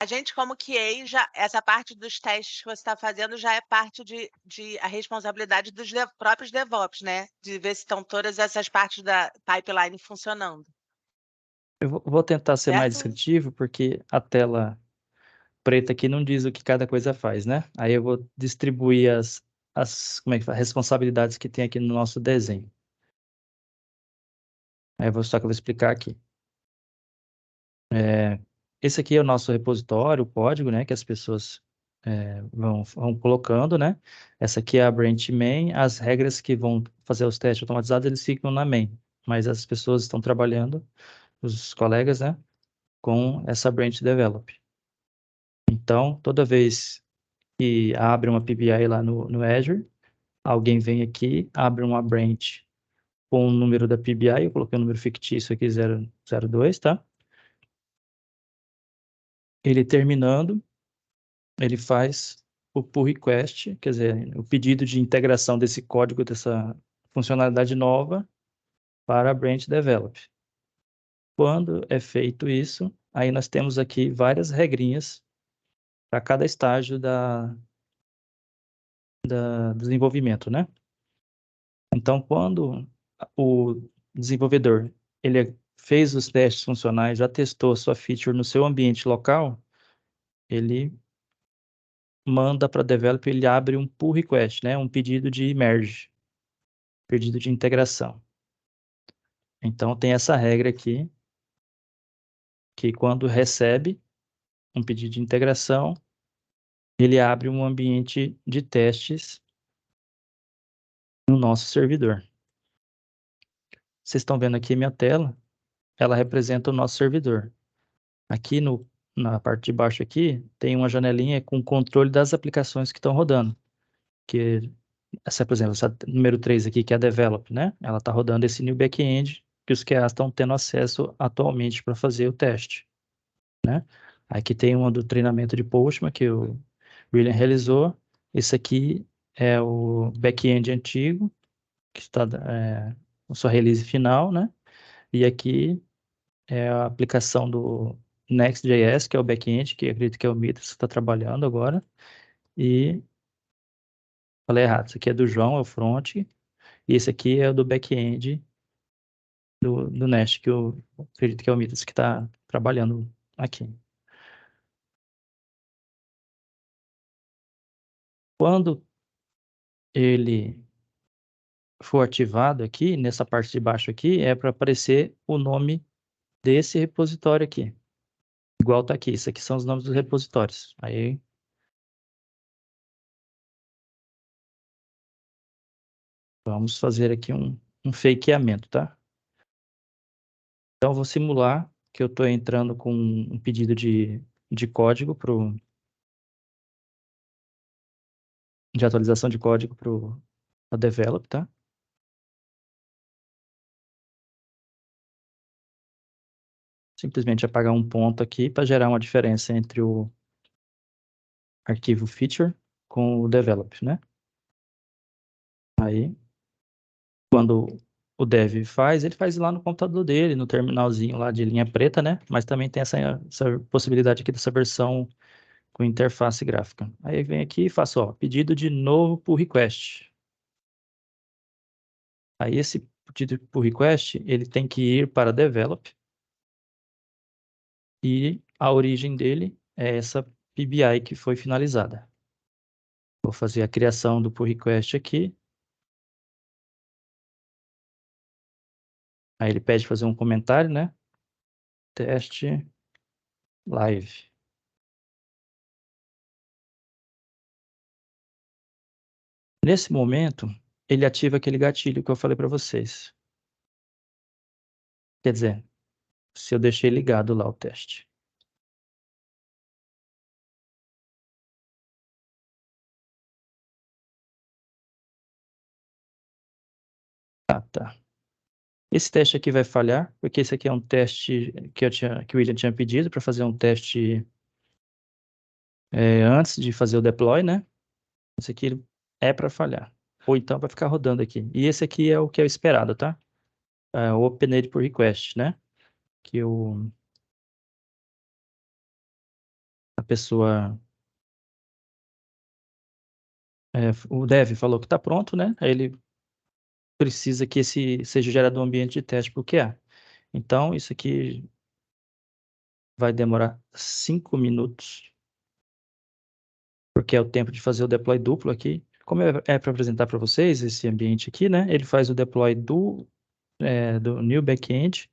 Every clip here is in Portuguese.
A gente como QA, essa parte dos testes que você está fazendo já é parte de a responsabilidade dos próprios DevOps, né? De ver se estão todas essas partes da pipeline funcionando, Eu vou tentar ser mais certo? descritivo, porque a tela preta aqui não diz o que cada coisa faz, né? Aí eu vou distribuir como é que fala? Responsabilidades que tem aqui no nosso desenho. Aí só que eu vou explicar aqui. Esse aqui é o nosso repositório, o código, né? Que as pessoas vão colocando, né? Essa aqui é a branch main. As regras que vão fazer os testes automatizados, eles ficam na main. Mas as pessoas estão trabalhando, os colegas, né? Com essa branch develop. Então, toda vez que abre uma PBI lá no Azure, alguém vem aqui, abre uma branch com o número da PBI, eu coloquei um número fictício aqui, 002, tá? Ele terminando, ele faz o pull request, quer dizer, o pedido de integração desse código, dessa funcionalidade nova para a branch develop. Quando é feito isso, aí nós temos aqui várias regrinhas para cada estágio do desenvolvimento, né? Então, quando o desenvolvedor ele fez os testes funcionais, já testou a sua feature no seu ambiente local, ele manda para developer, ele abre um pull request, né? Um pedido de merge, pedido de integração. Então, tem essa regra aqui, que quando recebe um pedido de integração, ele abre um ambiente de testes no nosso servidor. Vocês estão vendo aqui minha tela, ela representa o nosso servidor. Aqui na parte de baixo aqui, tem uma janelinha com controle das aplicações que estão rodando. Que essa, por exemplo, essa número 3 aqui, que é a Develop, né? Ela está rodando esse new backend que os QAs estão tendo acesso atualmente para fazer o teste, né? Aqui tem uma do treinamento de Postman que o William realizou. Esse aqui é o back-end antigo, que está com sua release final, né? E aqui é a aplicação do Next.js, que é o back-end, que eu acredito que é o Midas que está trabalhando agora. E falei errado, esse aqui é do João, é o front. E esse aqui é o do back-end do Nest, que eu acredito que é o Midas que está trabalhando aqui. Quando ele for ativado aqui, nessa parte de baixo aqui, é para aparecer o nome desse repositório aqui. Igual tá aqui, isso aqui são os nomes dos repositórios. Aí, vamos fazer aqui um fakeamento, tá? Então, eu vou simular que eu estou entrando com um pedido de código de atualização de código para o develop, tá? Simplesmente apagar um ponto aqui para gerar uma diferença entre o arquivo feature com o develop, né? Aí, quando o dev faz, ele faz lá no computador dele, no terminalzinho lá de linha preta, né? Mas também tem essa possibilidade aqui dessa versão com interface gráfica. Aí vem aqui e faço, ó, pedido de novo pull request. Aí esse pedido pull request, ele tem que ir para develop e a origem dele é essa PBI que foi finalizada. Vou fazer a criação do pull request aqui. Aí ele pede fazer um comentário, né? Teste live. Nesse momento, ele ativa aquele gatilho que eu falei para vocês. Quer dizer, se eu deixei ligado lá o teste. Ah, tá. Esse teste aqui vai falhar, porque esse aqui é um teste que o William tinha pedido para fazer um teste antes de fazer o deploy, né? Esse aqui é para falhar. Ou então vai ficar rodando aqui. E esse aqui é o que é o esperado, tá? É o Open por Request, né? Que pessoa... o dev falou que está pronto, né? Aí ele precisa que esse seja gerado um ambiente de teste para o QA. Então, isso aqui vai demorar 5 minutos, porque é o tempo de fazer o deploy duplo aqui. Como é para apresentar para vocês esse ambiente aqui, né? Ele faz o deploy do new backend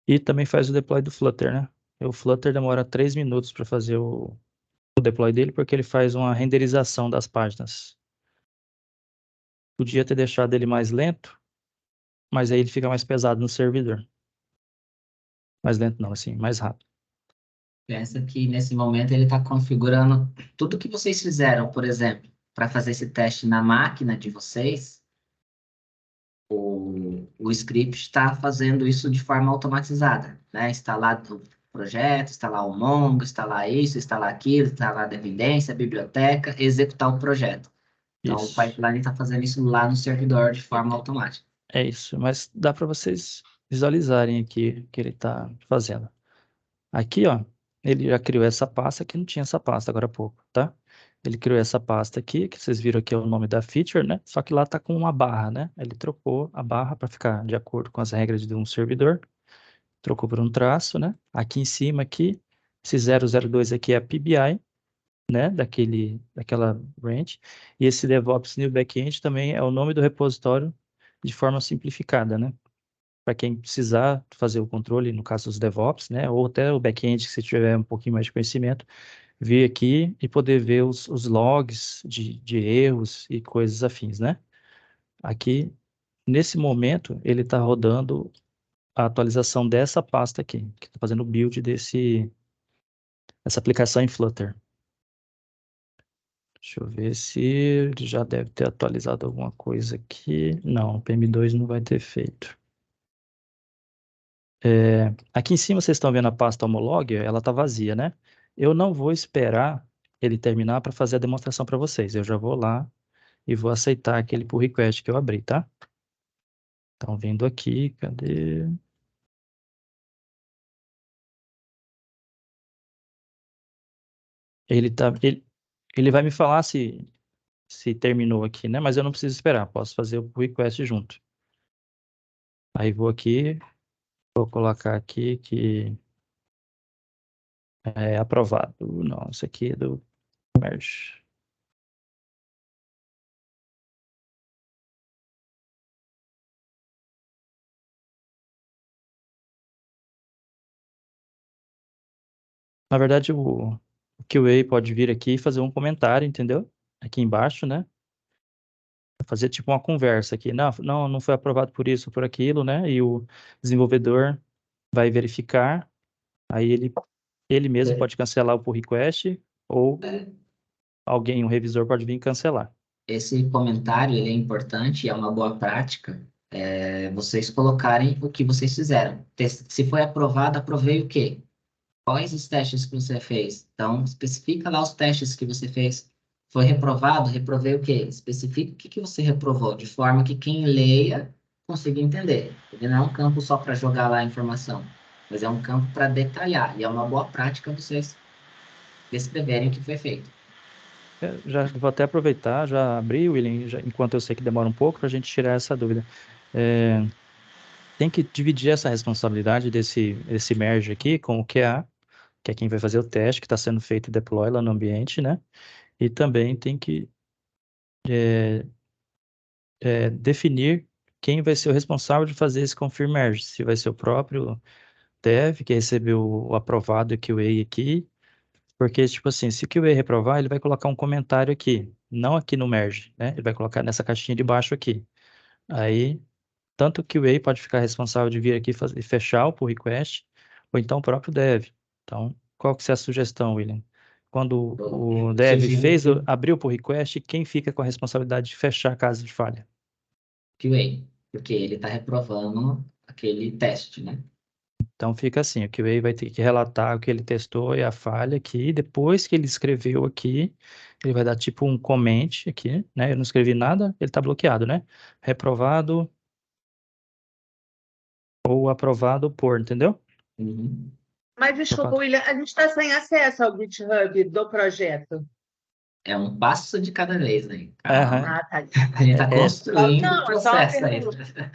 e também faz o deploy do Flutter, né? O Flutter demora 3 minutos para fazer o deploy dele, porque ele faz uma renderização das páginas. Podia ter deixado ele mais lento, mas aí ele fica mais pesado no servidor. Mais lento não, assim, mais rápido. Pensa que nesse momento ele está configurando tudo que vocês fizeram, por exemplo, para fazer esse teste na máquina de vocês, o script está fazendo isso de forma automatizada, né? Instalar o projeto, instalar o Mongo, instalar isso, instalar aquilo, instalar a dependência, a biblioteca, executar o projeto. Então, o pipeline está fazendo isso lá no servidor de forma automática. É isso, mas dá para vocês visualizarem aqui o que ele está fazendo. Aqui, ó, ele já criou essa pasta, que não tinha essa pasta agora há pouco, tá? Ele criou essa pasta aqui, que vocês viram aqui é o nome da feature, né? Só que lá tá com uma barra, né? Ele trocou a barra para ficar de acordo com as regras de um servidor. Trocou por um traço, né? Aqui em cima, aqui, esse 002 aqui é a PBI, né? Daquela branch. E esse DevOps New Backend também é o nome do repositório de forma simplificada, né? Para quem precisar fazer o controle, no caso dos DevOps, né? Ou até o back-end, se tiver um pouquinho mais de conhecimento, vir aqui e poder ver os logs de erros e coisas afins, né? Aqui, nesse momento, ele está rodando a atualização dessa pasta aqui, que está fazendo o build dessa aplicação em Flutter. Deixa eu ver se ele já deve ter atualizado alguma coisa aqui. Não, o PM2 não vai ter feito. Aqui em cima vocês estão vendo a pasta homolog, ela está vazia, né? Eu não vou esperar ele terminar para fazer a demonstração para vocês. Eu já vou lá e vou aceitar aquele pull request que eu abri, tá? Então, vindo aqui, cadê? Ele vai me falar se terminou aqui, né? Mas eu não preciso esperar, posso fazer o pull request junto. Aí vou aqui, vou colocar aqui que é aprovado. Não, isso aqui é do merge. Na verdade, o QA pode vir aqui e fazer um comentário, entendeu? Aqui embaixo, né? Fazer tipo uma conversa aqui. Não foi aprovado por isso, por aquilo, né? E o desenvolvedor vai verificar. Aí ele mesmo pode cancelar o pull request ou alguém, um revisor, pode vir e cancelar. Esse comentário ele é importante, é uma boa prática, vocês colocarem o que vocês fizeram. Se foi aprovado, aprovei o quê? Quais os testes que você fez? Então, especifica lá os testes que você fez. Foi reprovado? Reprovei o quê? Especifica o que que você reprovou, de forma que quem leia consiga entender. Ele não é um campo só para jogar lá a informação, mas é um campo para detalhar. E é uma boa prática vocês descreverem o que foi feito. Já vou até aproveitar, já abri, William, enquanto eu sei que demora um pouco, para a gente tirar essa dúvida. Tem que dividir essa responsabilidade desse merge aqui com o QA, que é quem vai fazer o teste, que está sendo feito o deploy lá no ambiente, né? E também tem que definir quem vai ser o responsável de fazer esse confirm merge, se vai ser o próprio dev, que recebeu o aprovado QA aqui, porque, tipo assim, se o QA reprovar, ele vai colocar um comentário aqui, não aqui no merge, né? Ele vai colocar nessa caixinha de baixo aqui. Aí, tanto o QA pode ficar responsável de vir aqui e fechar o pull request, ou então o próprio dev. Então, qual que é a sugestão, William? Quando o dev abriu o pull request, quem fica com a responsabilidade de fechar caso de falha? QA, porque ele está reprovando aquele teste, né? Então fica assim, o QA vai ter que relatar o que ele testou e a falha aqui, depois que ele escreveu aqui, ele vai dar tipo um comment aqui, né? Eu não escrevi nada, ele está bloqueado, né? Reprovado ou aprovado por, entendeu? Uhum. Mas desculpa, William, a gente está sem acesso ao GitHub do projeto. É um passo de cada vez, né? Aham. Calma. Ah, tá. A gente está construindo Não, o é só uma processo aí. pergunta.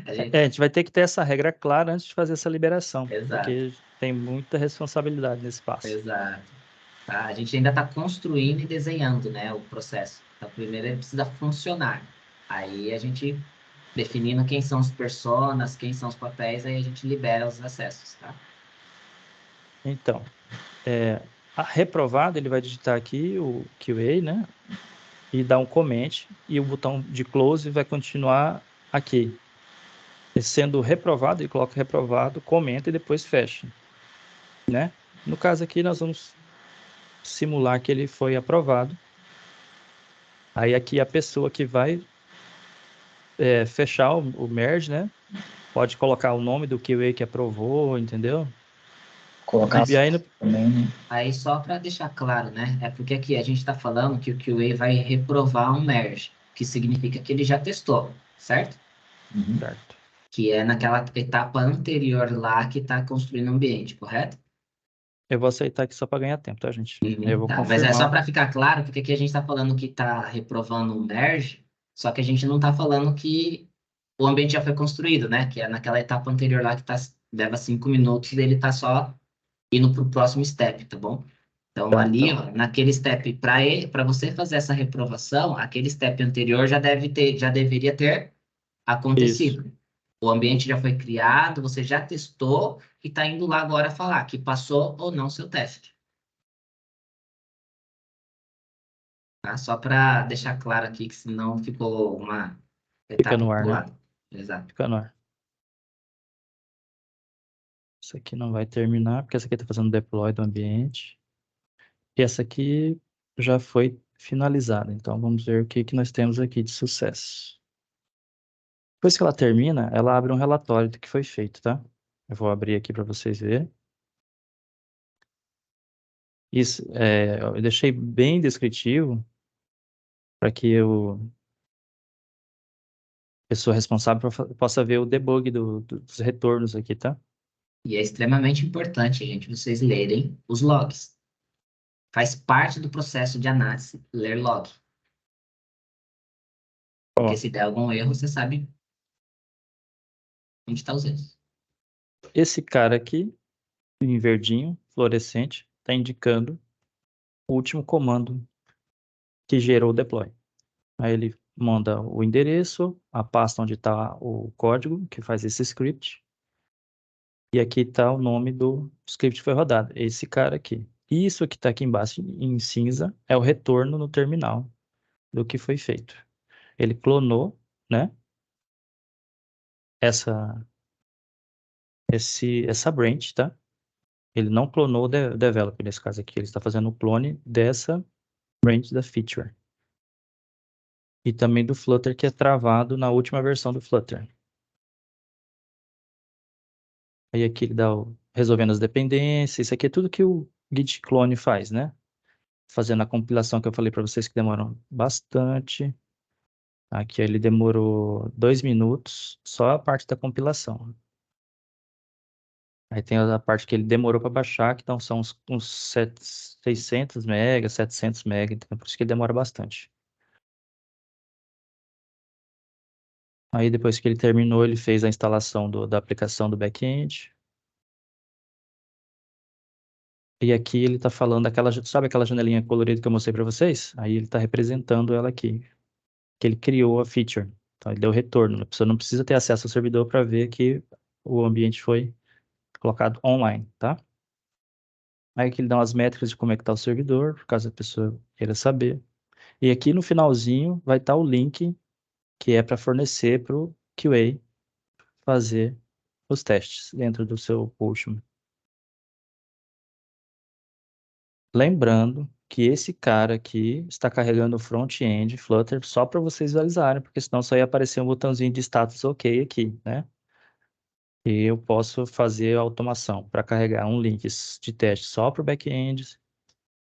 A gente vai ter que ter essa regra clara antes de fazer essa liberação, Exato. porque tem muita responsabilidade nesse passo. Exato. Tá? A gente ainda está construindo e desenhando, né, o processo. Então, primeiro ele precisa funcionar. Aí a gente, definindo quem são os personas, quem são os papéis, aí a gente libera os acessos, tá? Então, reprovado, ele vai digitar aqui o QA, né? E dar um comment, e o botão de close vai continuar aqui. E sendo reprovado, ele coloca reprovado, comenta e depois fecha, né? No caso aqui, nós vamos simular que ele foi aprovado. Aí aqui a pessoa que vai fechar o merge, né? Pode colocar o nome do QA que aprovou, entendeu? Colocar E aí, também, né? Aí só para deixar claro, né? É porque aqui a gente está falando que o QA vai reprovar um merge, que significa que ele já testou, certo? Uhum. certo. Que é naquela etapa anterior lá que está construindo o ambiente, correto? Eu vou aceitar aqui só para ganhar tempo, tá, gente? Aí eu vou Tá, mas é confirmar. só para ficar claro, porque aqui a gente está falando que está reprovando um merge, só que a gente não está falando que o ambiente já foi construído, né? Que é naquela etapa anterior lá que leva 5 minutos e ele está só indo para o próximo step, tá bom? Então, Tá, ali, então. ó, naquele step, para você fazer essa reprovação, aquele step anterior já deveria ter Isso. acontecido. O ambiente já foi criado, você já testou e está indo lá agora falar que passou ou não seu teste. Tá? Só para deixar claro aqui que senão ficou uma Fica etapa no ar, né? pulada. Exato. Fica no ar. Isso aqui não vai terminar, porque essa aqui está fazendo deploy do ambiente. E essa aqui já foi finalizada. Então, vamos ver o que nós temos aqui de sucesso. Depois que ela termina, ela abre um relatório do que foi feito, tá? Eu vou abrir aqui para vocês verem. Isso, eu deixei bem descritivo para que a pessoa responsável possa ver o debug dos retornos aqui, tá? E é extremamente importante, gente, vocês lerem os logs. Faz parte do processo de análise ler log. Porque Ó, se der algum erro, você sabe onde estão os erros. esse cara aqui, em verdinho, fluorescente, está indicando o último comando que gerou o deploy. Aí ele manda o endereço, a pasta onde está o código que faz esse script. E aqui está o nome do script que foi rodado. Esse cara aqui. Isso que está aqui embaixo em cinza é o retorno no terminal do que foi feito. Ele clonou, né? Essa branch, tá? Ele não clonou o developer nesse caso aqui. Ele está fazendo o clone dessa branch da feature. E também do Flutter que é travado na última versão do Flutter. Aí aqui ele dá resolvendo as dependências. Isso aqui é tudo que o git clone faz, né? Fazendo a compilação que eu falei para vocês que demoram bastante. Aqui ele demorou 2 minutos, só a parte da compilação. Aí tem a parte que ele demorou para baixar, que então são uns 600 MB, 700 MB, então por isso que ele demora bastante. Aí depois que ele terminou, ele fez a instalação da aplicação do back-end. E aqui ele está falando sabe aquela janelinha colorida que eu mostrei para vocês? Aí ele está representando ela aqui, que ele criou a feature. Então ele deu retorno. A pessoa não precisa ter acesso ao servidor para ver que o ambiente foi colocado online, tá? Aí aqui ele dá umas métricas de como é que está o servidor, caso a pessoa queira saber. E aqui no finalzinho vai estar o link que é para fornecer para o QA fazer os testes dentro do seu Postman. Lembrando que esse cara aqui está carregando o front-end Flutter só para vocês visualizarem, porque senão só ia aparecer um botãozinho de status OK aqui, né? E eu posso fazer a automação para carregar um link de teste só para o back-end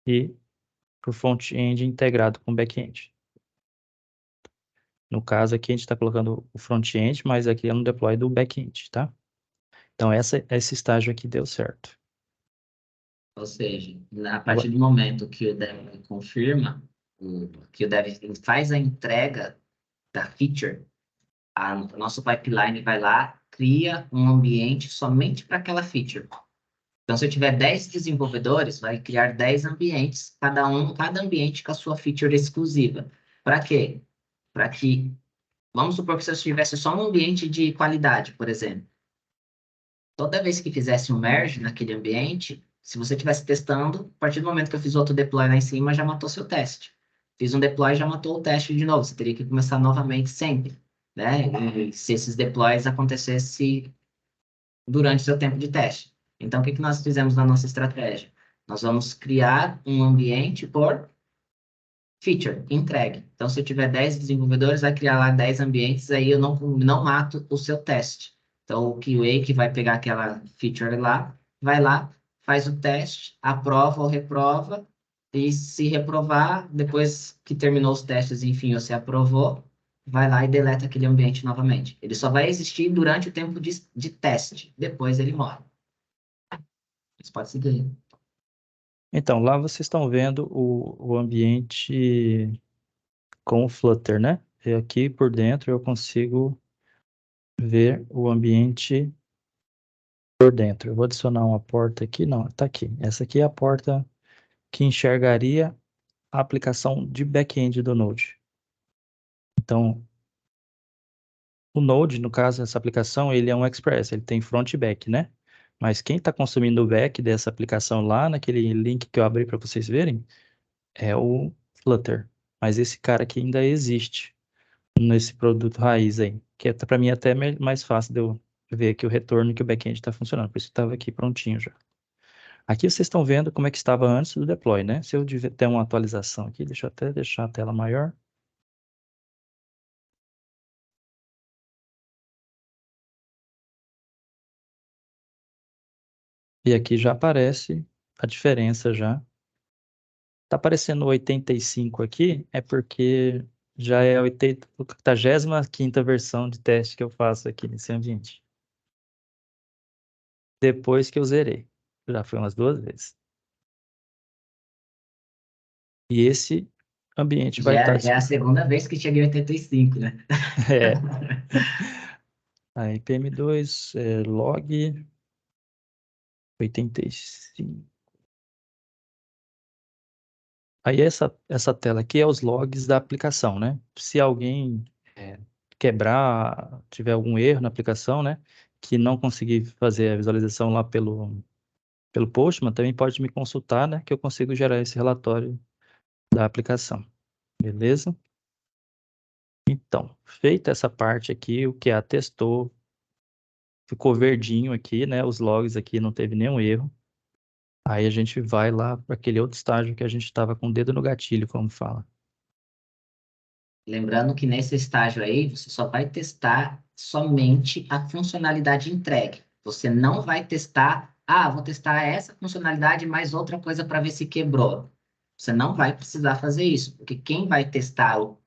e para o front-end integrado com o back-end. No caso aqui a gente está colocando o front-end, mas aqui é no deploy do back-end, tá? Então esse estágio aqui deu certo. Ou seja, a Agora, partir do momento que o dev confirma, que o dev faz a entrega da feature, o nosso pipeline vai lá, cria um ambiente somente para aquela feature. Então, se eu tiver 10 desenvolvedores, vai criar 10 ambientes, cada ambiente com a sua feature exclusiva. Para quê? Para que, vamos supor que se eu tivesse só um ambiente de qualidade, por exemplo. Toda vez que fizesse um merge naquele ambiente, se você estivesse testando, a partir do momento que eu fiz outro deploy lá em cima, já matou seu teste. Fiz um deploy, já matou o teste de novo. Você teria que começar novamente sempre, né? E se esses deploys acontecessem durante o seu tempo de teste. Então, o que nós fizemos na nossa estratégia? Nós vamos criar um ambiente por feature, entregue. Então, se eu tiver 10 desenvolvedores, vai criar lá 10 ambientes, aí eu não mato o seu teste. Então, o QA que vai pegar aquela feature lá, vai lá, faz o teste, aprova ou reprova, e se reprovar, depois que terminou os testes, enfim, você aprovou, vai lá e deleta aquele ambiente novamente. Ele só vai existir durante o tempo de teste, depois ele morre. Você pode seguir. então, lá vocês estão vendo o ambiente com o Flutter, né? E aqui por dentro eu consigo ver o ambiente por dentro. Eu vou adicionar uma porta aqui. Não, tá aqui. Essa aqui é a porta que enxergaria a aplicação de back-end do Node. Então, o Node, no caso, essa aplicação, ele é um Express, ele tem front e back, né? Mas quem está consumindo o back dessa aplicação lá, naquele link que eu abri para vocês verem, é o Flutter. Mas esse cara aqui ainda existe nesse produto raiz aí, que é, para mim até mais fácil de eu ver aqui o retorno que o back-end está funcionando, por isso que estava aqui prontinho já. Aqui vocês estão vendo como é que estava antes do deploy, né? Se eu ter uma atualização aqui, deixa eu até deixar a tela maior. E aqui já aparece a diferença já. Tá aparecendo 85 aqui, é porque já é a 85ª versão de teste que eu faço aqui nesse ambiente. Depois que eu zerei. Já foi umas 2 vezes. E esse ambiente vai estar... Já é a segunda vez que cheguei em 85, né? É. Aí, PM2, log 85. Aí essa tela aqui é os logs da aplicação, né? Se alguém quebrar, tiver algum erro na aplicação, né? Que não conseguir fazer a visualização lá pelo Postman, também pode me consultar, né? Que eu consigo gerar esse relatório da aplicação. Beleza? Então, feita essa parte aqui, o QA testou, ficou verdinho aqui, né? Os logs aqui não teve nenhum erro. Aí a gente vai lá para aquele outro estágio que a gente estava com o dedo no gatilho, como fala. Lembrando que nesse estágio aí, você só vai testar somente a funcionalidade entregue. Você não vai testar, vou testar essa funcionalidade mais outra coisa para ver se quebrou. Você não vai precisar fazer isso, porque quem vai testar o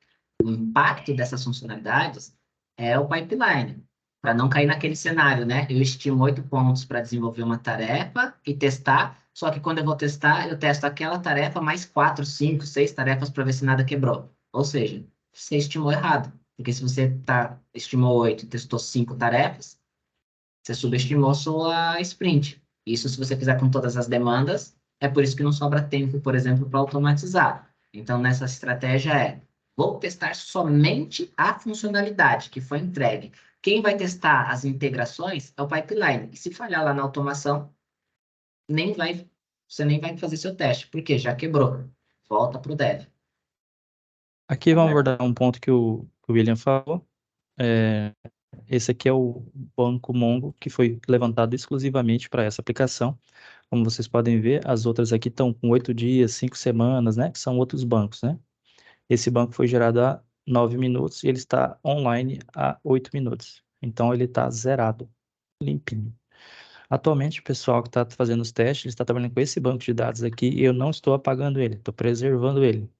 impacto dessas funcionalidades é o pipeline. Para não cair naquele cenário, né? Eu estimo 8 pontos para desenvolver uma tarefa e testar, só que quando eu vou testar, eu testo aquela tarefa mais 4, 5, 6 tarefas para ver se nada quebrou. Ou seja, você estimou errado. Porque se você estimou 8 e testou 5 tarefas, você subestimou sua sprint. Isso se você fizer com todas as demandas, é por isso que não sobra tempo, por exemplo, para automatizar. Então, nessa estratégia vou testar somente a funcionalidade que foi entregue. Quem vai testar as integrações é o pipeline. E se falhar lá na automação, você nem vai fazer seu teste, porque já quebrou. Volta para o dev. Aqui vamos abordar um ponto que o William falou. Esse aqui é o banco Mongo, que foi levantado exclusivamente para essa aplicação. Como vocês podem ver, as outras aqui estão com 8 dias, 5 semanas, né? Que são outros bancos, né? Esse banco foi gerado há 9 minutos e ele está online há 8 minutos. Então, ele está zerado, limpinho. Atualmente, o pessoal que está fazendo os testes, ele está trabalhando com esse banco de dados aqui e eu não estou apagando ele, estou preservando ele,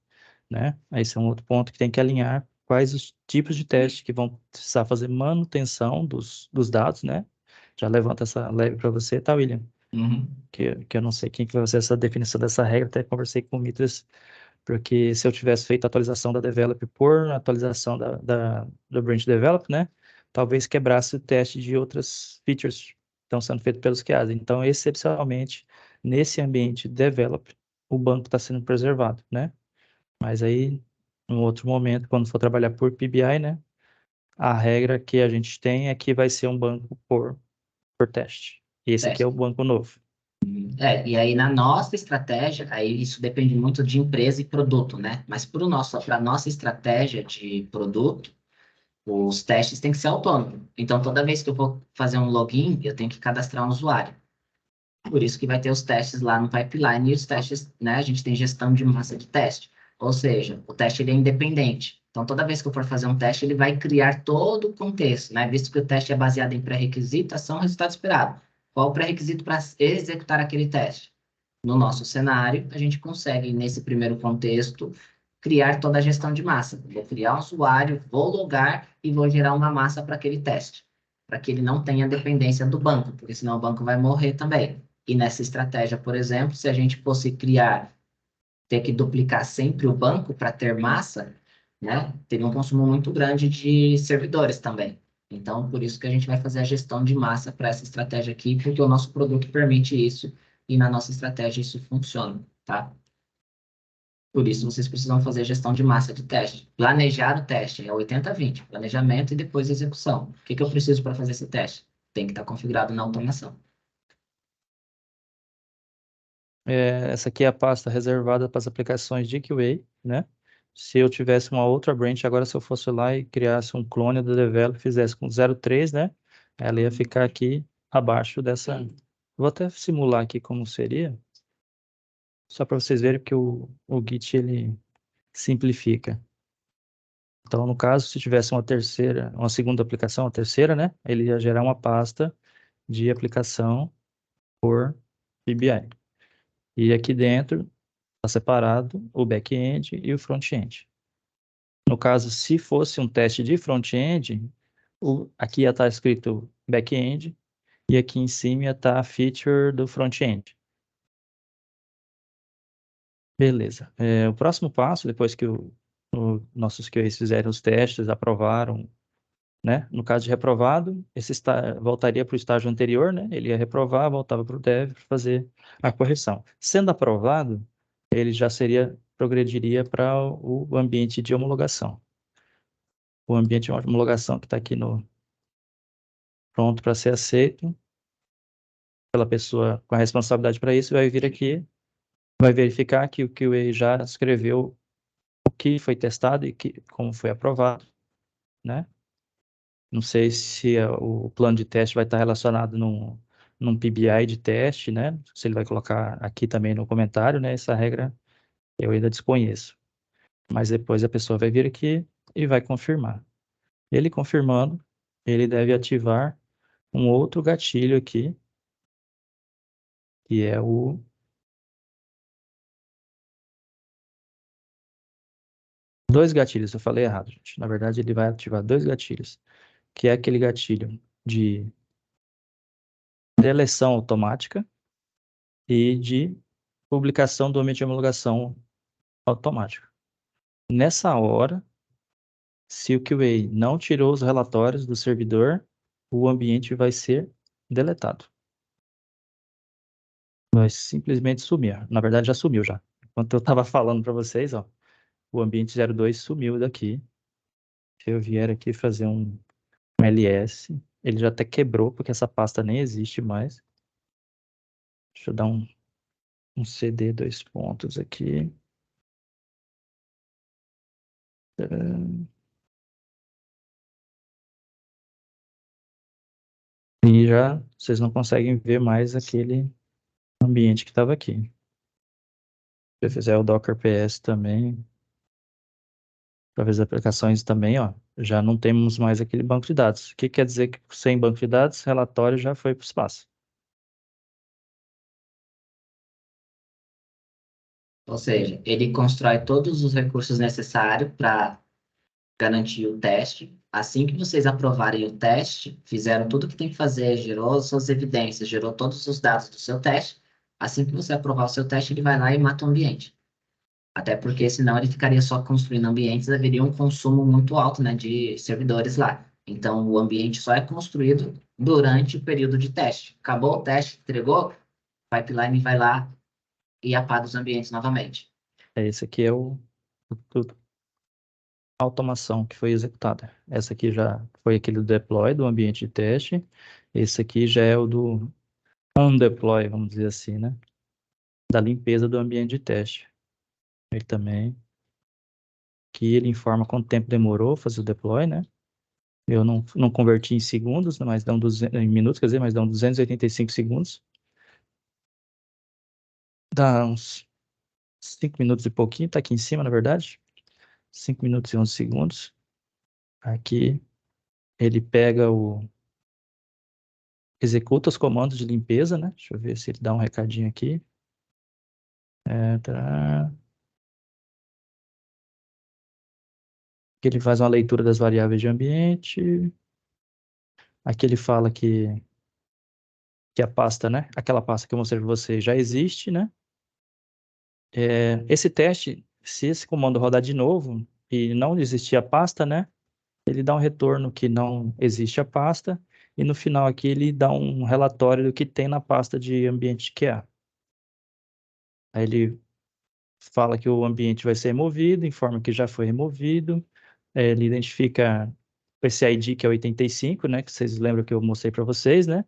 né? Esse é um outro ponto que tem que alinhar quais os tipos de testes que vão precisar fazer manutenção dos dados, né? Já levanta essa leve para você, tá, William? Uhum. que eu não sei quem que vai fazer essa definição dessa regra, até conversei com o Mitras, porque se eu tivesse feito a atualização da develop por atualização do branch develop, né, talvez quebrasse o teste de outras features que estão sendo feitas pelos QAs. Então, excepcionalmente, nesse ambiente develop, o banco está sendo preservado, né? Mas aí, em outro momento, quando for trabalhar por PBI, né, a regra que a gente tem é que vai ser um banco por teste. E esse aqui é o banco novo. E aí na nossa estratégia, aí isso depende muito de empresa e produto, né? Mas para nossa estratégia de produto, os testes têm que ser autônomos. Então, toda vez que eu vou fazer um login, eu tenho que cadastrar um usuário. Por isso que vai ter os testes lá no pipeline e os testes, né? A gente tem gestão de massa de teste. Ou seja, o teste ele é independente. Então, toda vez que eu for fazer um teste, ele vai criar todo o contexto, né? Visto que o teste é baseado em pré-requisito, ação, resultado esperado. Qual o pré-requisito para executar aquele teste? No nosso cenário, a gente consegue, nesse primeiro contexto, criar toda a gestão de massa. Vou criar um usuário, vou logar e vou gerar uma massa para aquele teste, para que ele não tenha dependência do banco, porque senão o banco vai morrer também. E nessa estratégia, por exemplo, se a gente fosse criar, ter que duplicar sempre o banco para ter massa, né, teria um consumo muito grande de servidores também. Então, por isso que a gente vai fazer a gestão de massa para essa estratégia aqui, porque o nosso produto permite isso e na nossa estratégia isso funciona, tá? Por isso, vocês precisam fazer gestão de massa de teste. Planejar o teste é 80-20, planejamento e depois execução. O que eu preciso para fazer esse teste? Tem que estar configurado na automação. Essa aqui é a pasta reservada para as aplicações de QA, né? Se eu tivesse uma outra branch, agora se eu fosse lá e criasse um clone do develop, fizesse com 0.3, né? Ela ia ficar aqui abaixo dessa. Vou até simular aqui como seria, só para vocês verem que o Git ele simplifica. Então, no caso, se tivesse uma segunda aplicação, uma terceira, né? Ele ia gerar uma pasta de aplicação por PBI. E aqui dentro está separado o back-end e o front-end. No caso, se fosse um teste de front-end, aqui ia estar escrito back-end e aqui em cima ia estar a feature do front-end. Beleza. O próximo passo, depois que nossos QAs fizeram os testes, aprovaram, né? No caso de reprovado, voltaria para o estágio anterior, né? Ele ia reprovar, voltava para o dev para fazer a correção. Sendo aprovado, ele já progrediria para o ambiente de homologação. O ambiente de homologação que está aqui pronto para ser aceito pela pessoa com a responsabilidade para isso, vai vir aqui, vai verificar que o QA já escreveu o que foi testado e como foi aprovado, né? Não sei se o plano de teste vai estar relacionado num PBI de teste, né? Se ele vai colocar aqui também no comentário, né? Essa regra eu ainda desconheço. Mas depois a pessoa vai vir aqui e vai confirmar. Ele confirmando, ele deve ativar um outro gatilho aqui, que é dois gatilhos, eu falei errado, gente. Na verdade, ele vai ativar dois gatilhos, que é aquele gatilho de deleção automática e de publicação do ambiente de homologação automático. Nessa hora, se o QA não tirou os relatórios do servidor, o ambiente vai ser deletado. Vai simplesmente sumir. Na verdade, já sumiu já. Enquanto eu estava falando para vocês, ó, o ambiente 02 sumiu daqui. Se eu vier aqui fazer um ls, ele já até quebrou, porque essa pasta nem existe mais. Deixa eu dar um cd 2 pontos aqui. E já vocês não conseguem ver mais aquele ambiente que estava aqui. Se eu fizer o Docker PS também, para ver as aplicações também, ó, já não temos mais aquele banco de dados. O que quer dizer que sem banco de dados, relatório já foi para o espaço. Ou seja, ele constrói todos os recursos necessários para garantir o teste, Assim que vocês aprovarem o teste, fizeram tudo o que tem que fazer, gerou suas evidências, gerou todos os dados do seu teste, assim que você aprovar o seu teste, ele vai lá e mata o ambiente. Até porque senão ele ficaria só construindo ambientes, haveria um consumo muito alto, né, de servidores lá. Então, o ambiente só é construído durante o período de teste. Acabou o teste, entregou, o pipeline vai lá e apaga os ambientes novamente. Esse aqui é a automação que foi executada. Essa aqui já foi aquele do deploy do ambiente de teste. Esse aqui já é o do undeploy, vamos dizer assim, né? Da limpeza do ambiente de teste. Ele também. Que ele informa quanto tempo demorou fazer o deploy, né? Eu não converti em segundos, mas dão 200, em minutos, quer dizer, mas dão 285 segundos. Dá uns 5 minutos e pouquinho, tá aqui em cima, na verdade. 5 minutos e 11 segundos. Aqui ele pega executa os comandos de limpeza, né? Deixa eu ver se ele dá um recadinho aqui. Aqui ele faz uma leitura das variáveis de ambiente. Aqui ele fala que a pasta, né? Aquela pasta que eu mostrei para você já existe, né? Esse teste, se esse comando rodar de novo e não existir a pasta, né? Ele dá um retorno que não existe a pasta e no final aqui ele dá um relatório do que tem na pasta de ambiente QA. Aí ele fala que o ambiente vai ser removido, informa que já foi removido, ele identifica esse ID que é 85, né? Que vocês lembram que eu mostrei para vocês, né?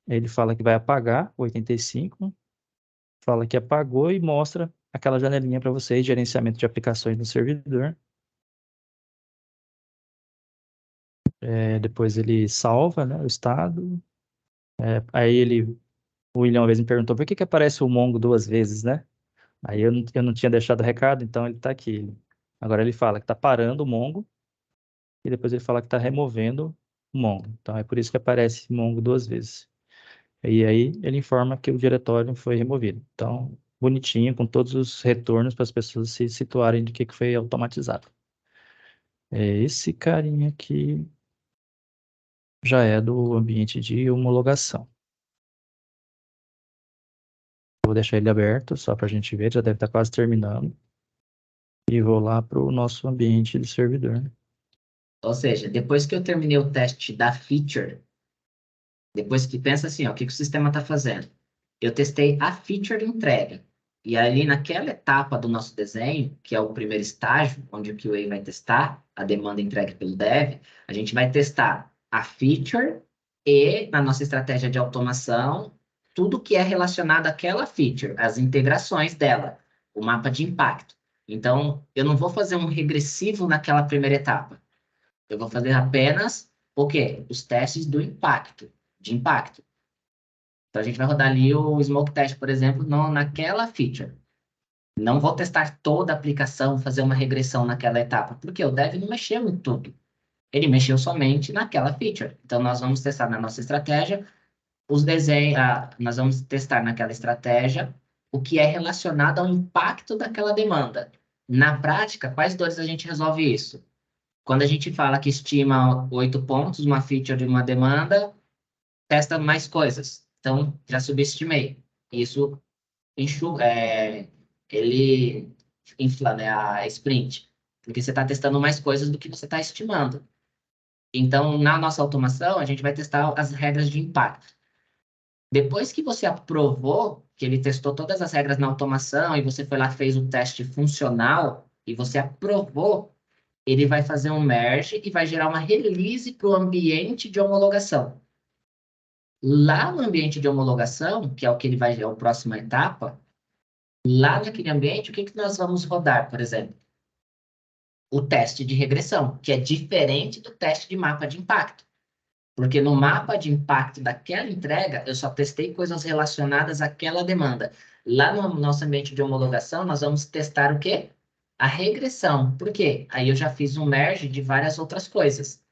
Ele fala que vai apagar o 85, fala que apagou e mostra aquela janelinha para vocês, gerenciamento de aplicações no servidor. Depois ele salva, né, o estado. Aí o William uma vez me perguntou por que aparece o Mongo 2 vezes, né? Aí eu não tinha deixado o recado, então ele está aqui. Agora ele fala que está parando o Mongo e depois ele fala que está removendo o Mongo. Então é por isso que aparece Mongo 2 vezes. E aí ele informa que o diretório foi removido. Então, bonitinho, com todos os retornos para as pessoas se situarem de que foi automatizado. Esse carinha aqui já é do ambiente de homologação. Vou deixar ele aberto só para a gente ver, já deve estar quase terminando. E vou lá para o nosso ambiente de servidor. Ou seja, depois que eu terminei o teste da feature, depois que pensa assim, ó, o que o sistema está fazendo? Eu testei a feature entrega. E ali naquela etapa do nosso desenho, que é o primeiro estágio, onde o QA vai testar a demanda entregue pelo dev, a gente vai testar a feature e, na nossa estratégia de automação, tudo que é relacionado àquela feature, as integrações dela, o mapa de impacto. Então, eu não vou fazer um regressivo naquela primeira etapa. Eu vou fazer apenas o quê? Os testes do impacto, de impacto. Então, a gente vai rodar ali o smoke test, por exemplo, naquela feature. Não vou testar toda a aplicação, fazer uma regressão naquela etapa, porque o dev não mexeu em tudo. Ele mexeu somente naquela feature. Então, nós vamos testar na nossa estratégia os desenhos, nós vamos testar naquela estratégia o que é relacionado ao impacto daquela demanda. Na prática, quais dores a gente resolve isso? Quando a gente fala que estima 8 pontos, uma feature de uma demanda, testa mais coisas. Então, já subestimei. Isso enxuga, ele infla, né, a sprint, porque você está testando mais coisas do que você está estimando. Então, na nossa automação, a gente vai testar as regras de impacto. Depois que você aprovou, que ele testou todas as regras na automação e você foi lá fez o teste funcional e você aprovou, ele vai fazer um merge e vai gerar uma release para o ambiente de homologação. Lá no ambiente de homologação, que é o que ele vai, é a próxima etapa, lá naquele ambiente, o que nós vamos rodar, por exemplo? O teste de regressão, que é diferente do teste de mapa de impacto. Porque no mapa de impacto daquela entrega, eu só testei coisas relacionadas àquela demanda. Lá no nosso ambiente de homologação, nós vamos testar o quê? A regressão. Por quê? Aí eu já fiz um merge de várias outras coisas.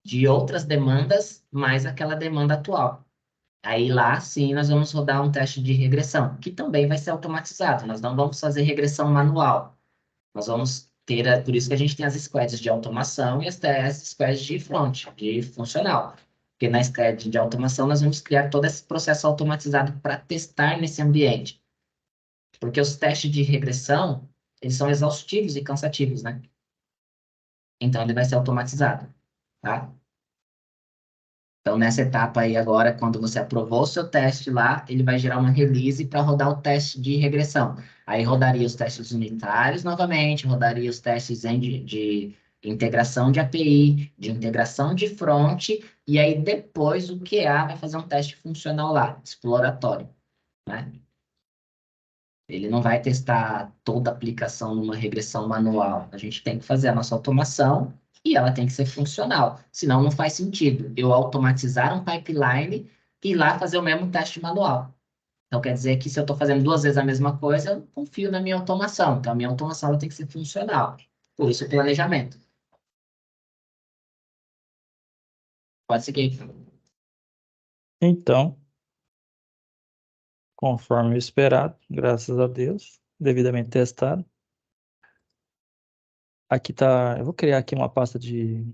De outras demandas, mais aquela demanda atual. Aí lá, sim, nós vamos rodar um teste de regressão, que também vai ser automatizado. Nós não vamos fazer regressão manual. Nós vamos por isso que a gente tem as squads de automação e as squads de front, de funcional. Porque na squad de automação nós vamos criar todo esse processo automatizado para testar nesse ambiente. Porque os testes de regressão, eles são exaustivos e cansativos, né? Então ele vai ser automatizado, tá? Então, nessa etapa aí agora, quando você aprovou o seu teste lá, ele vai gerar uma release para rodar o teste de regressão. Aí rodaria os testes unitários novamente, rodaria os testes de integração de API, de integração de front, e aí depois o QA vai fazer um teste funcional lá, exploratório, né? Ele não vai testar toda a aplicação numa regressão manual. A gente tem que fazer a nossa automação e ela tem que ser funcional. Senão não faz sentido eu automatizar um pipeline e ir lá fazer o mesmo teste manual. Então quer dizer que se eu estou fazendo 2 vezes a mesma coisa, eu confio na minha automação. Então a minha automação ela tem que ser funcional. Por isso o planejamento. Pode seguir. Então, conforme o esperado, graças a Deus, devidamente testado. Aqui tá, eu vou criar aqui uma pasta de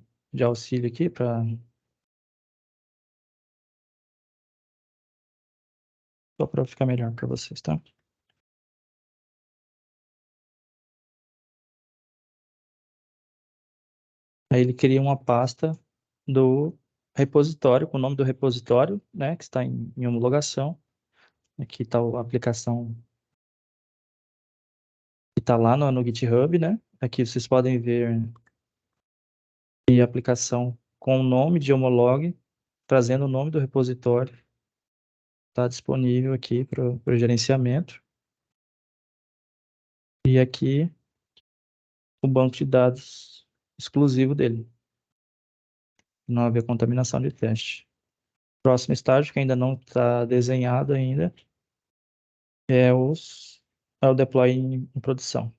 auxílio aqui para só para ficar melhor para vocês, tá? Aí ele cria uma pasta do repositório, com o nome do repositório, né, que está em homologação. Aqui está a aplicação que está lá no GitHub, né? Aqui vocês podem ver a aplicação com o nome de homolog, trazendo o nome do repositório. Está disponível aqui para o gerenciamento. E aqui o banco de dados exclusivo dele. Não haver contaminação de teste. Próximo estágio, que ainda não está desenhado ainda, é o deploy em produção.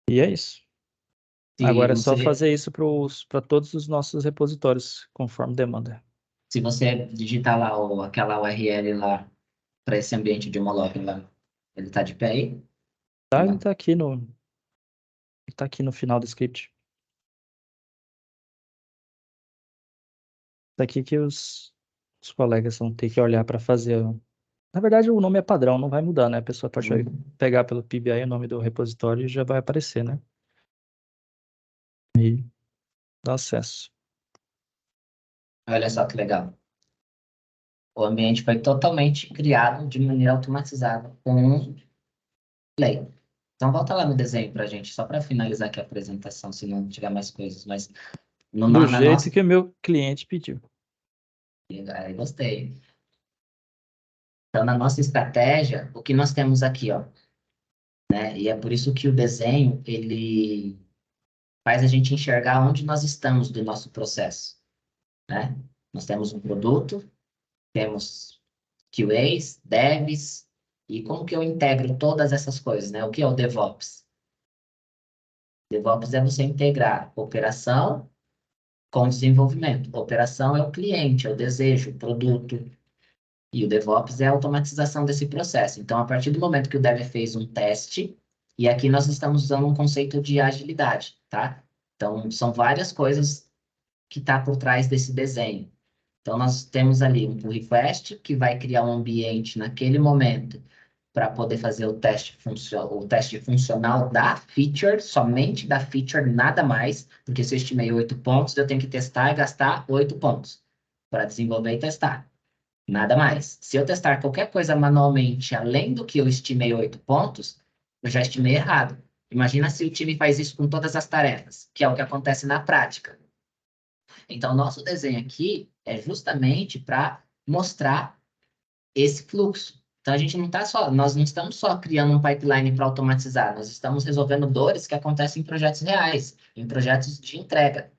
E é isso. Agora é só fazer isso para todos os nossos repositórios, conforme demanda. Se você digitar lá aquela URL lá para esse ambiente de homolog lá, ele está de pé aí? Tá, ele está aqui no final do script. Tá aqui que os colegas vão ter que olhar para fazer. Na verdade, o nome é padrão, não vai mudar, né? A pessoa pode pegar pelo PBI o nome do repositório e já vai aparecer, né? E dá acesso. Olha só que legal. O ambiente foi totalmente criado de maneira automatizada com Play. Então, volta lá no desenho para a gente, só para finalizar aqui a apresentação, se não tiver mais coisas. Mas Do jeito que o meu cliente pediu. Aí, gostei. Então, na nossa estratégia, o que nós temos aqui, ó, né? E é por isso que o desenho, ele faz a gente enxergar onde nós estamos do nosso processo, né? Nós temos um produto, temos QAs, devs, e como que eu integro todas essas coisas, né? O que é o DevOps? DevOps é você integrar operação com desenvolvimento. Operação é o cliente, é o desejo, o produto. E o DevOps é a automatização desse processo. Então, a partir do momento que o Dev fez um teste, e aqui nós estamos usando um conceito de agilidade, tá? Então, são várias coisas que está por trás desse desenho. Então, nós temos ali um pull request, que vai criar um ambiente naquele momento para poder fazer o teste funcional da feature, somente da feature, nada mais, porque se eu estimei 8 pontos, eu tenho que testar e gastar 8 pontos para desenvolver e testar. Nada mais. Se eu testar qualquer coisa manualmente, além do que eu estimei 8 pontos, eu já estimei errado. Imagina se o time faz isso com todas as tarefas, que é o que acontece na prática. Então, nosso desenho aqui é justamente para mostrar esse fluxo. Então, nós não estamos só criando um pipeline para automatizar, nós estamos resolvendo dores que acontecem em projetos reais, em projetos de entrega,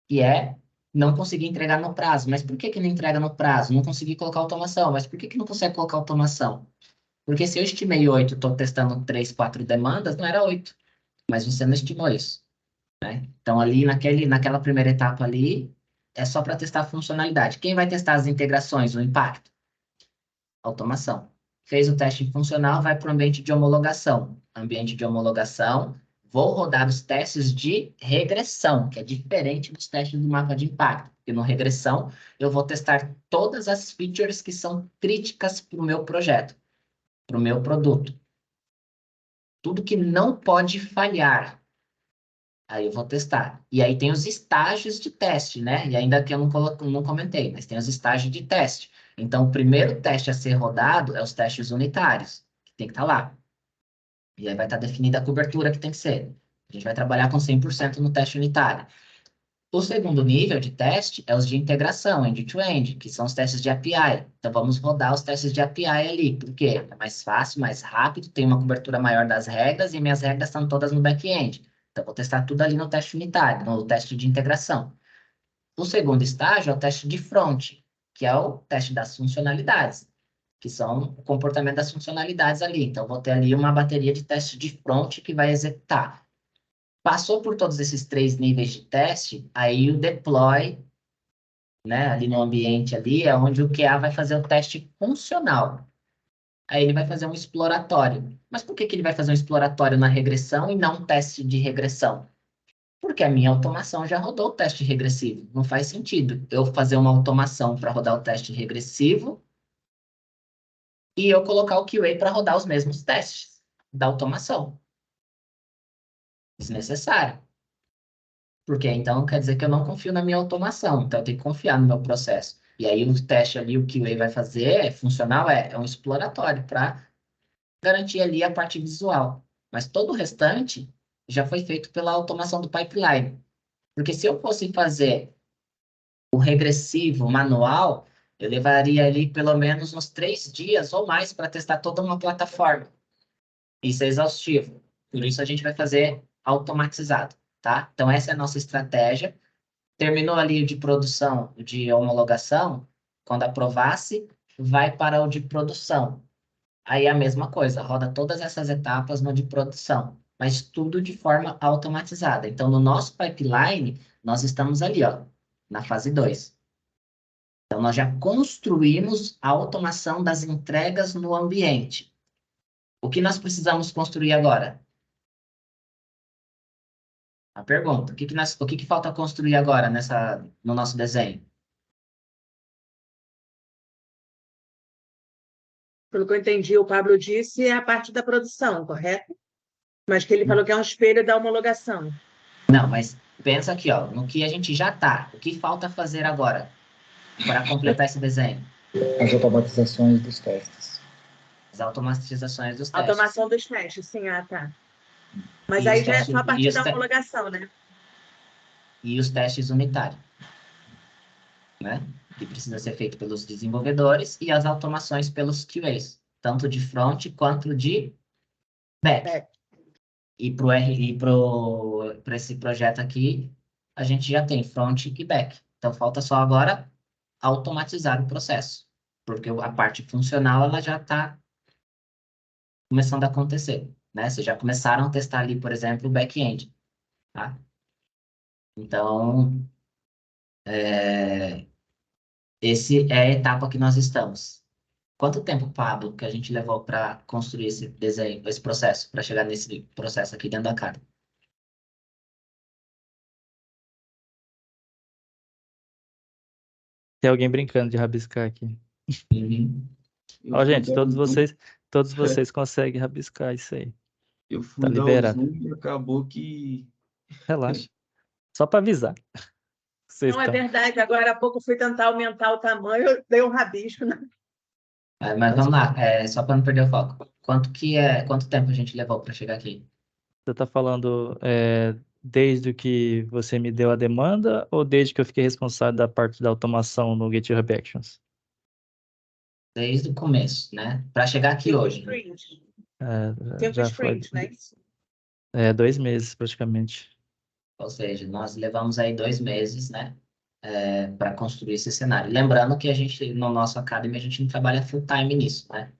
que é não conseguir entregar no prazo. Mas por que não entrega no prazo? Não consegui colocar automação. Mas por que não consegue colocar automação? Porque se eu estimei 8, estou testando 3, 4 demandas, não era 8. Mas você não estimou isso, né? Então, ali naquela primeira etapa ali, é só para testar a funcionalidade. Quem vai testar as integrações, o impacto? Automação. fez o teste funcional, vai para o ambiente de homologação. Ambiente de homologação, vou rodar os testes de regressão, que é diferente dos testes do mapa de impacto. Porque no regressão, eu vou testar todas as features que são críticas para o meu projeto, para o meu produto. Tudo que não pode falhar. Aí eu vou testar. E aí tem os estágios de teste, né? E ainda que eu não comentei, mas tem os estágios de teste. Então, o primeiro teste a ser rodado é os testes unitários, que tem que estar lá. E aí vai estar definida a cobertura que tem que ser. A gente vai trabalhar com 100% no teste unitário. O segundo nível de teste é os de integração, end-to-end, que são os testes de API. Então, vamos rodar os testes de API ali, porque é mais fácil, mais rápido, tem uma cobertura maior das regras e minhas regras estão todas no back-end. Então, vou testar tudo ali no teste unitário, no teste de integração. O segundo estágio é o teste de front, que é o teste das funcionalidades, que são o comportamento das funcionalidades ali. Então, vou ter ali uma bateria de teste de front que vai executar. Passou por todos esses 3 níveis de teste, aí o deploy, né, ali no ambiente ali, é onde o QA vai fazer o teste funcional. Aí ele vai fazer um exploratório. Mas por que ele vai fazer um exploratório na regressão e não um teste de regressão? Porque a minha automação já rodou o teste regressivo. Não faz sentido eu fazer uma automação para rodar o teste regressivo e eu colocar o QA para rodar os mesmos testes da automação. Desnecessário. Porque então quer dizer que eu não confio na minha automação, então eu tenho que confiar no meu processo. E aí o teste ali, o QA vai fazer, é funcional, é um exploratório para garantir ali a parte visual. Mas todo o restante já foi feito pela automação do pipeline. Porque se eu fosse fazer o regressivo manual, eu levaria ali pelo menos uns 3 dias ou mais para testar toda uma plataforma. Isso é exaustivo. Por isso a gente vai fazer automatizado, tá? Então essa é a nossa estratégia. Terminou ali o de produção, o de homologação, quando aprovasse, vai para o de produção. Aí é a mesma coisa, roda todas essas etapas no de produção, mas tudo de forma automatizada. Então, no nosso pipeline, nós estamos ali, ó, na fase 2. Então, nós já construímos a automação das entregas no ambiente. O que nós precisamos construir agora? A pergunta, o que falta construir agora no nosso desenho? Pelo que eu entendi, o Pablo disse, é a parte da produção, correto? Mas que ele falou que é um espelho da homologação. Não, mas pensa aqui, ó, no que a gente já está. O que falta fazer agora para completar esse desenho? As automatizações dos testes. As automatizações dos testes. Automação dos testes, sim, tá. Mas E aí os já é testes- só a e partir os da te- homologação, né? E os testes unitários, né? Que precisa ser feito pelos desenvolvedores e as automações pelos QAs, tanto de front quanto de back. E para esse projeto aqui, a gente já tem front e back. Então, falta só agora automatizar o processo, porque a parte funcional ela já está começando a acontecer, né? Vocês já começaram a testar ali, por exemplo, o back-end, tá? Então, esse é a etapa que nós estamos. Quanto tempo, Pablo, que a gente levou para construir esse desenho, esse processo, para chegar nesse processo aqui dentro da cara? Tem alguém brincando de rabiscar aqui. Uhum. Ó, gente, todos vocês conseguem rabiscar isso aí. Eu fui Tá dar o liberado. zoom e acabou que... Relaxa. Só para avisar. Vocês Não, é estão. verdade. Agora há pouco eu fui tentar aumentar o tamanho, eu dei um rabisco. Mas vamos lá, só para não perder o foco. Quanto tempo a gente levou para chegar aqui? Você está falando desde que você me deu a demanda ou desde que eu fiquei responsável da parte da automação no GitHub Actions? Desde o começo, né? Para chegar aqui Cinco hoje. sprints. É, Cinco já foi sprints, né? 2 meses praticamente. Ou seja, nós levamos aí 2 meses, né? Para construir esse cenário. Lembrando que a gente, no nosso Academy, a gente não trabalha full time nisso, né?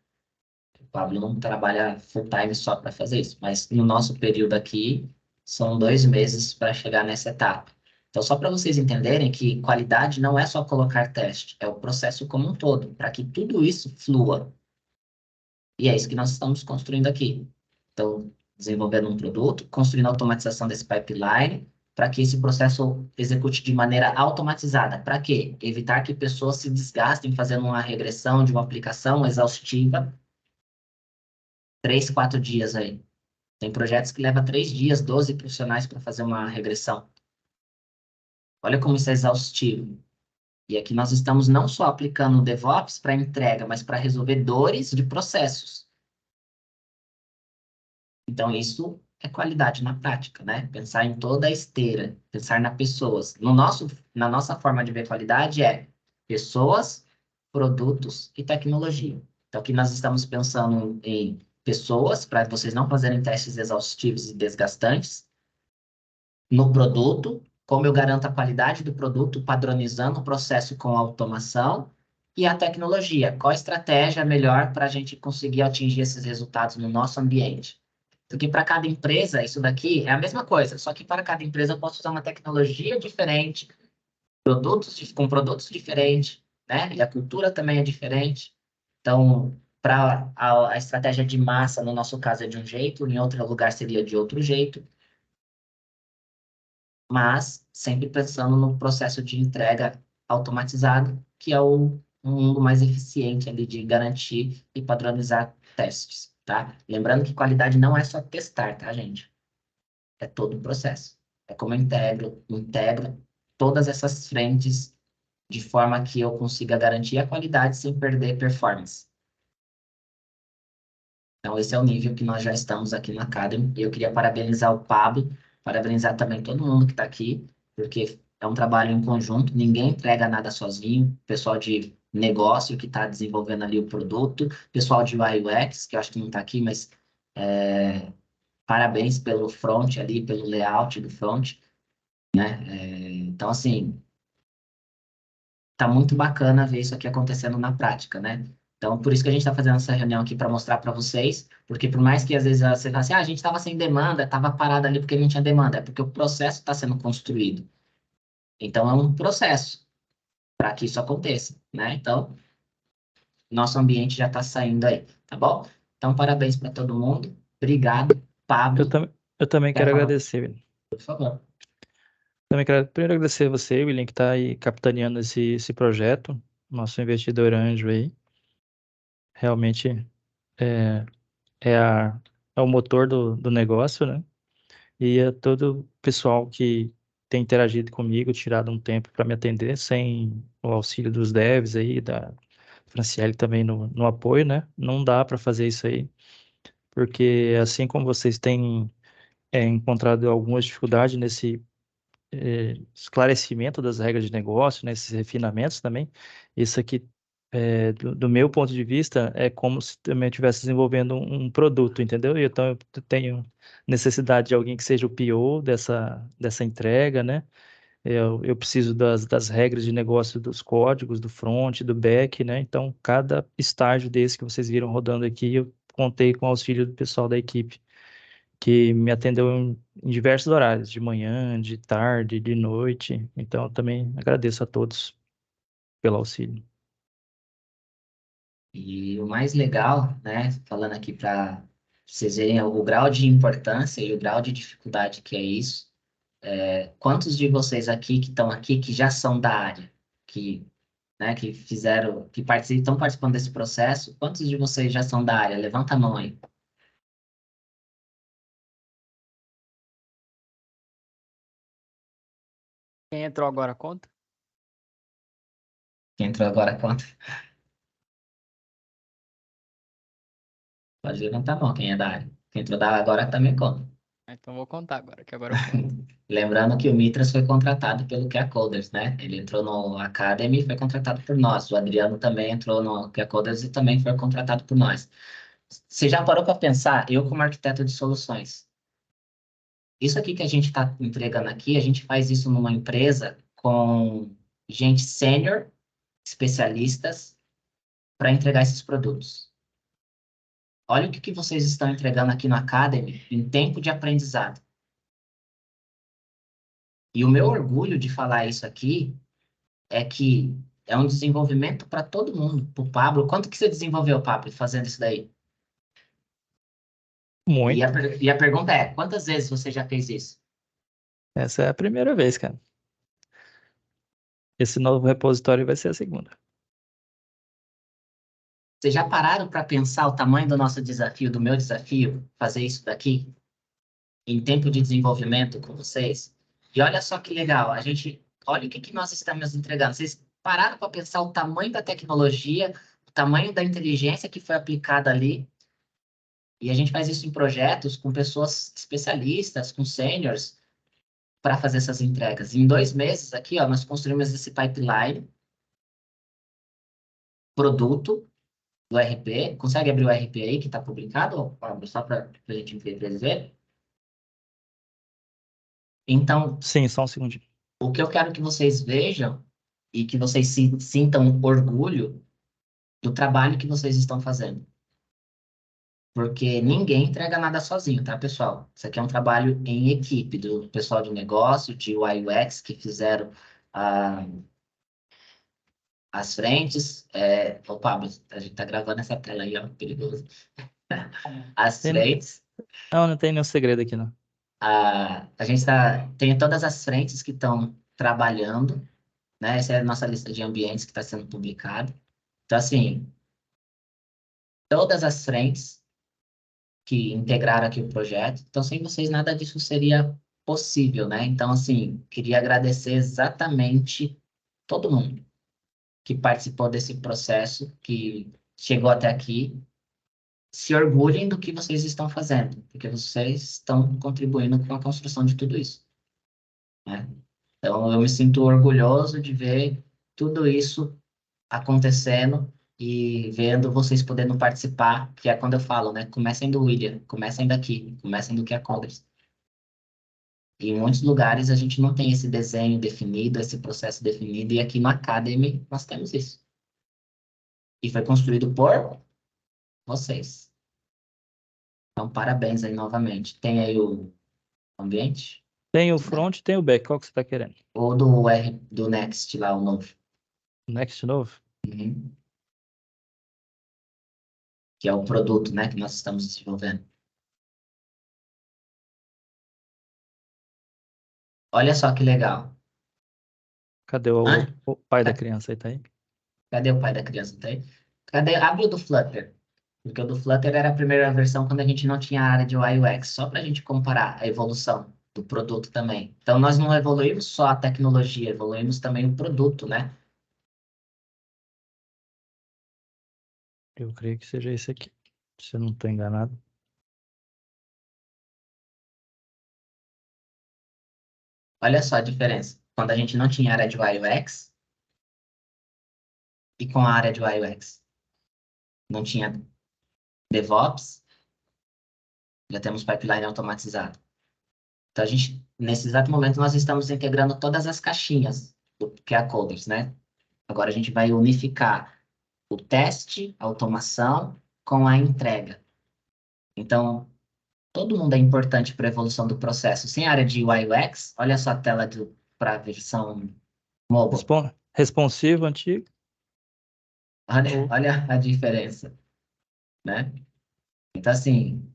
O Pablo não trabalha full time só para fazer isso, mas no nosso período aqui, são 2 meses para chegar nessa etapa. Então, só para vocês entenderem que qualidade não é só colocar teste, é o processo como um todo, para que tudo isso flua. E é isso que nós estamos construindo aqui. Então, desenvolvendo um produto, construindo a automatização desse pipeline, para que esse processo execute de maneira automatizada. Para quê? Evitar que pessoas se desgastem fazendo uma regressão de uma aplicação exaustiva, 3, 4 dias aí. Tem projetos que levam 3 dias, 12 profissionais para fazer uma regressão. Olha como isso é exaustivo. E aqui nós estamos não só aplicando o DevOps para entrega, mas para resolver dores de processos. Então, isso é qualidade na prática, né? Pensar em toda a esteira, pensar nas pessoas. Na nossa forma de ver qualidade é pessoas, produtos e tecnologia. Então, aqui nós estamos pensando em pessoas, para vocês não fazerem testes exaustivos e desgastantes. No produto, como eu garanto a qualidade do produto, padronizando o processo com automação. E a tecnologia, qual a estratégia melhor para a gente conseguir atingir esses resultados no nosso ambiente? Porque para cada empresa, isso daqui é a mesma coisa, só que para cada empresa eu posso usar uma tecnologia diferente, com produtos diferentes, né? E a cultura também é diferente. Então, para a estratégia de massa, no nosso caso, é de um jeito, em outro lugar seria de outro jeito, mas sempre pensando no processo de entrega automatizado, que é um mundo mais eficiente ali de garantir e padronizar testes, tá? Lembrando que qualidade não é só testar, tá, gente? É todo o processo. É como eu integro todas essas frentes de forma que eu consiga garantir a qualidade sem perder performance. Então, esse é o nível que nós já estamos aqui na Academy. E eu queria parabenizar o Pablo, parabenizar também todo mundo que está aqui, porque é um trabalho em conjunto, ninguém entrega nada sozinho. Pessoal de negócio que está desenvolvendo ali o produto, pessoal de UI UX, que eu acho que não está aqui, mas parabéns pelo front ali, pelo layout do front, né? Então, assim, tá muito bacana ver isso aqui acontecendo na prática, né? Então, por isso que a gente está fazendo essa reunião aqui para mostrar para vocês, porque por mais que às vezes você fale assim, a gente estava sem demanda, estava parado ali porque não tinha demanda, é porque o processo está sendo construído. Então, é um processo para que isso aconteça, né? Então, nosso ambiente já está saindo aí, tá bom? Então, parabéns para todo mundo. Obrigado, Pablo. Eu também Quer quero falar? agradecer, William. Por favor. Também quero primeiro agradecer a você, William, que está aí capitaneando esse projeto, nosso investidor anjo aí. Realmente é, é, é o motor do negócio, né? E a todo o pessoal que tem interagido comigo, tirado um tempo para me atender, sem o auxílio dos devs aí, da Franciele também no apoio, né? Não dá para fazer isso aí, porque assim como vocês têm encontrado algumas dificuldades nesse esclarecimento das regras de negócio, né, esses refinamentos também. Isso aqui, do meu ponto de vista, é como se também eu estivesse desenvolvendo um produto, entendeu? E então eu tenho necessidade de alguém que seja o PO dessa entrega, né? Eu preciso das regras de negócio, dos códigos, do front, do back, né? Então, cada estágio desse que vocês viram rodando aqui, eu contei com o auxílio do pessoal da equipe que me atendeu em diversos horários, de manhã, de tarde, de noite. Então, eu também agradeço a todos pelo auxílio. E o mais legal, né, falando aqui para vocês verem o grau de importância e o grau de dificuldade que é isso, quantos de vocês aqui que estão aqui que já são da área, que, né, que fizeram, que estão participando desse processo, quantos de vocês já são da área? Levanta a mão aí. Quem entrou agora conta? Quem entrou agora, conta. Pode levantar a mão, quem é da área. Quem entrou agora também conta. Então vou contar agora, que agora eu conto. Lembrando que o Mitras foi contratado pelo QA Coders, né? Ele entrou no Academy e foi contratado por nós. O Adriano também entrou no QA Coders e também foi contratado por nós. Você já parou para pensar, eu como arquiteto de soluções, isso aqui que a gente está entregando aqui, a gente faz isso numa empresa com gente sênior, especialistas, para entregar esses produtos. Olha o que vocês estão entregando aqui no Academy em tempo de aprendizado. E o meu orgulho de falar isso aqui é que é um desenvolvimento para todo mundo. Para o Pablo, quanto que você desenvolveu, Pablo, fazendo isso daí? E Muito. a pergunta é, quantas vezes você já fez isso? Essa é a primeira vez, cara. Esse novo repositório vai ser a segunda. Vocês já pararam para pensar o tamanho do nosso desafio, do meu desafio, fazer isso daqui, em tempo de desenvolvimento com vocês? E olha só que legal, olha o que nós estamos entregando. Vocês pararam para pensar o tamanho da tecnologia, o tamanho da inteligência que foi aplicada ali? E a gente faz isso em projetos com pessoas especialistas, com seniors, para fazer essas entregas. Em 2 meses aqui, ó, nós construímos esse pipeline, produto do RP. Consegue abrir o RP aí que está publicado, Pablo, só para a gente ver? Então, Sim, só um segundinho. o que eu quero que vocês vejam e que vocês sintam orgulho do trabalho que vocês estão fazendo. Porque ninguém entrega nada sozinho, tá, pessoal? Isso aqui é um trabalho em equipe, do pessoal de negócio, de UI UX, que fizeram as frentes. Ô, Pablo, a gente tá gravando essa tela aí, ó, perigoso. As Tem- frentes. Não tem nenhum segredo aqui, não. A gente tem todas as frentes que estão trabalhando, né? Essa é a nossa lista de ambientes que está sendo publicada. Então, assim, todas as frentes que integraram aqui o projeto. Então, sem vocês, nada disso seria possível, né? Então, assim, queria agradecer exatamente todo mundo que participou desse processo, que chegou até aqui. Se orgulhem do que vocês estão fazendo, porque vocês estão contribuindo com a construção de tudo isso, né? Então, eu me sinto orgulhoso de ver tudo isso acontecendo e vendo vocês podendo participar, que é quando eu falo, né? Comecem do William, comecem daqui, comecem do que é Coders. E em muitos lugares a gente não tem esse desenho definido, esse processo definido, e aqui no Academy nós temos isso. E foi construído por vocês. Então, parabéns aí novamente. Tem aí o ambiente, Tem o front e tem o back. Qual que você está querendo? ou do Next lá, o novo. Next novo? Uhum. Que é o produto, né, que nós estamos desenvolvendo. Olha só que legal. Cadê o, Ah, o pai da criança aí? Tá aí? cadê o pai da criança? Tá aí? Cadê? Abre o do Flutter. Porque o do Flutter era a primeira versão quando a gente não tinha a área de UI UX, só para a gente comparar a evolução do produto também. Então, nós não evoluímos só a tecnologia, evoluímos também o produto, né? Eu creio que seja esse aqui. Se eu não estou enganado. Olha só a diferença. Quando a gente não tinha área de UI UX e com a área de UI UX. Não tinha DevOps, já temos pipeline automatizado. Então, nesse exato momento, nós estamos integrando todas as caixinhas do que é a Coders, né? Agora a gente vai unificar o teste, a automação com a entrega. Então, todo mundo é importante para a evolução do processo. Sem área de UI UX, olha só a tela para a versão mobile. Responsivo, antigo. Olha a diferença, né? Então, assim,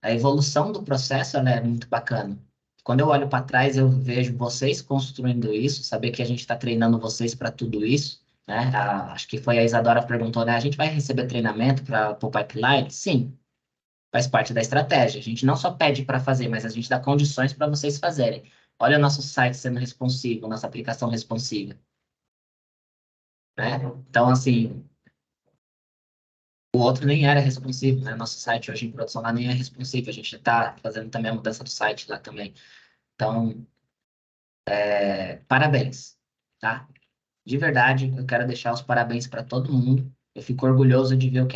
a evolução do processo ela é muito bacana. Quando eu olho para trás, eu vejo vocês construindo isso, saber que a gente está treinando vocês para tudo isso, né? Acho que foi a Isadora que perguntou, né? A gente vai receber treinamento para o pipeline? Sim, faz parte da estratégia. A gente não só pede para fazer, mas a gente dá condições para vocês fazerem. Olha o nosso site sendo responsivo, nossa aplicação responsiva, né? Então, assim, o outro nem era responsivo, né? Nosso site hoje em produção lá nem é responsivo. A gente está fazendo também a mudança do site lá também. Então, parabéns, tá? De verdade, eu quero deixar os parabéns para todo mundo. Eu fico orgulhoso de ver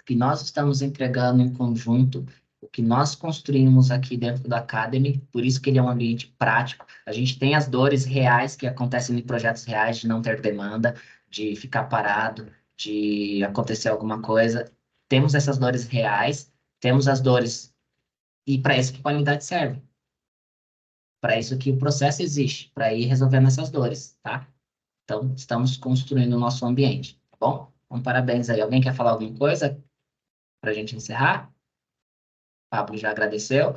que nós estamos entregando em conjunto, o que nós construímos aqui dentro do Academy, por isso que ele é um ambiente prático. A gente tem as dores reais que acontecem em projetos reais de não ter demanda, de ficar parado, de acontecer alguma coisa. Temos essas dores reais, temos as dores, e para isso que qualidade serve. Para isso que o processo existe, para ir resolvendo essas dores, tá? Então, estamos construindo o nosso ambiente, tá bom? Então, parabéns aí. Alguém quer falar alguma coisa para a gente encerrar? Pablo já agradeceu.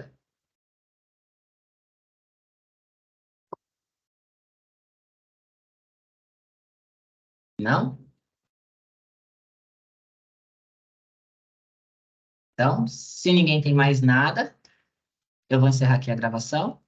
Não? Então, se ninguém tem mais nada, eu vou encerrar aqui a gravação.